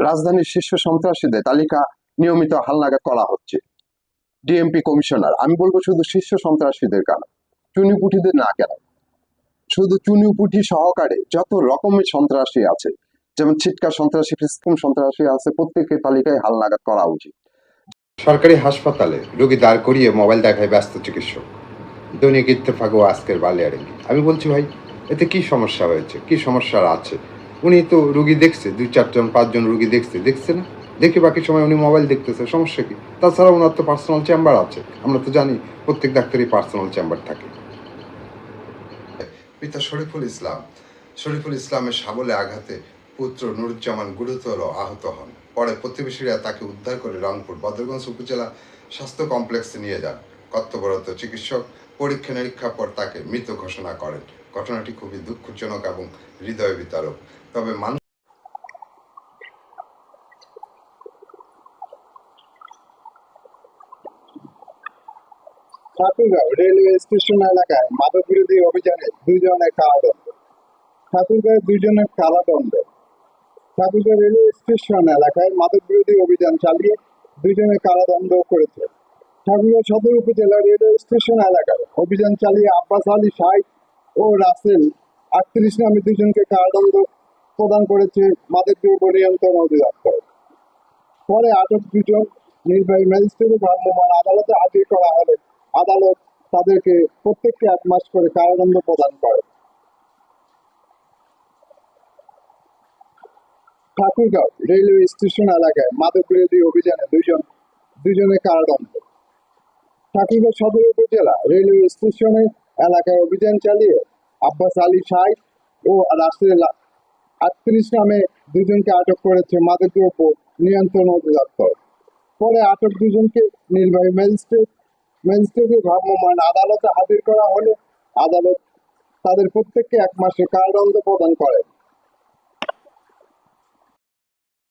রাজধানীর শীর্ষ সন্ত্রাসীদের তালিকা নিয়মিত হালনাগাদ করা হচ্ছে। ডিএমপি কমিশনার, আমি বলবো শুধু শীর্ষ সন্ত্রাসীদের কেন, চুনিপুটিদের না কেন, শুধু চুনিপুটি সহকারে যত রকমের সন্ত্রাসী আছে, যেমন ছিটকা সন্ত্রাসী, ফিসকুম সন্ত্রাসী আছে, প্রত্যেকের তালিকায় হালনাগাদ করা উচিত। সরকারি হাসপাতালে রোগী দাঁড় করিয়ে মোবাইল দেখায় ব্যস্ত চিকিৎসক। দৈনিক ইত্তেফাক ও আজকের বালিয়ার ইঙ্গিত। আমি বলছি ভাই, এতে কি সমস্যা হয়েছে, কি সমস্যা আছে? উনি তো রুগী দেখছে, 2-4জন 5জন রুগী দেখছে না? দেখে বাকি সময় উনি মোবাইল দেখতেছে, সমস্যা কি? তাছাড়া ওনার তো পার্সোনাল চেম্বার আছে, আমরা তো জানি প্রত্যেক ডাক্তারই পার্সোনাল চেম্বার থাকে। পিতা শরীফুল ইসলামের সাবলে আঘাতে পুত্র নুরুজ্জামান গুরুতর আহত হন। পরে প্রতিবেশীরা তাকে উদ্ধার করে রংপুর বদরগঞ্জ উপজেলা স্বাস্থ্য কমপ্লেক্সে নিয়ে যান। কর্তব্যরত চিকিৎসক পরীক্ষা নিরীক্ষার পর তাকে মৃত ঘোষণা করেন। ঘটনাটি খুবই দুঃখজনক এবং হৃদয় বিতারক। তবে ঠাকুরগাঁও রেলওয়ে স্টেশন এলাকায় মাদক বিরোধী অভিযানে 2 জনের কারাদণ্ড। ঠাকুরগাঁও 2 জনের কারাদণ্ড। ঠাকুরগাঁও রেলওয়ে স্টেশন এলাকায় মাদক বিরোধী অভিযান চালিয়ে 2 জনের কারাদণ্ড করেছে। ঠাকুরগাঁও সদর উপজেলা রেলওয়ে স্টেশন এলাকায় অভিযান চালিয়ে আব্বাস আলী শাইখ ও রাসেল 38 নামে 2 জনকে কারাদণ্ড প্রদান করেছে মাদকদ্রব্য নিয়ন্ত্রণ অধিদপ্তর। পরে আটক 2 জন নির্বাহী ম্যাজিস্ট্রেটের ভ্রাম্যমাণ আদালতে হাজির করা হলে আদালত তাদেরকে প্রত্যেককে 1 মাস করে কারাদণ্ড প্রদান করে। ঠাকুরগাঁও রেলওয়ে স্টেশন এলাকায় মাদক বিরোধী অভিযানে 2 জনের কারাদণ্ড। ঠাকুরগাঁও সদর উপজেলা রেলওয়ে স্টেশনের এলাকায় অভিযান চালিয়ে আব্বাস আলী শাইখ ও রাসেল 38 নামে 2 জনকে আটক করেছে মাদকদ্রব্য নিয়ন্ত্রণ অধিদপ্তর। পরে আটক 2 জনকে নির্বাহী ম্যাজিস্ট্রেটের ভ্রাম্যমাণ আদালতে হাজির করা হলে আদালত তাদের প্রত্যেককে 1 মাসের কারাদণ্ড প্রদান করেন।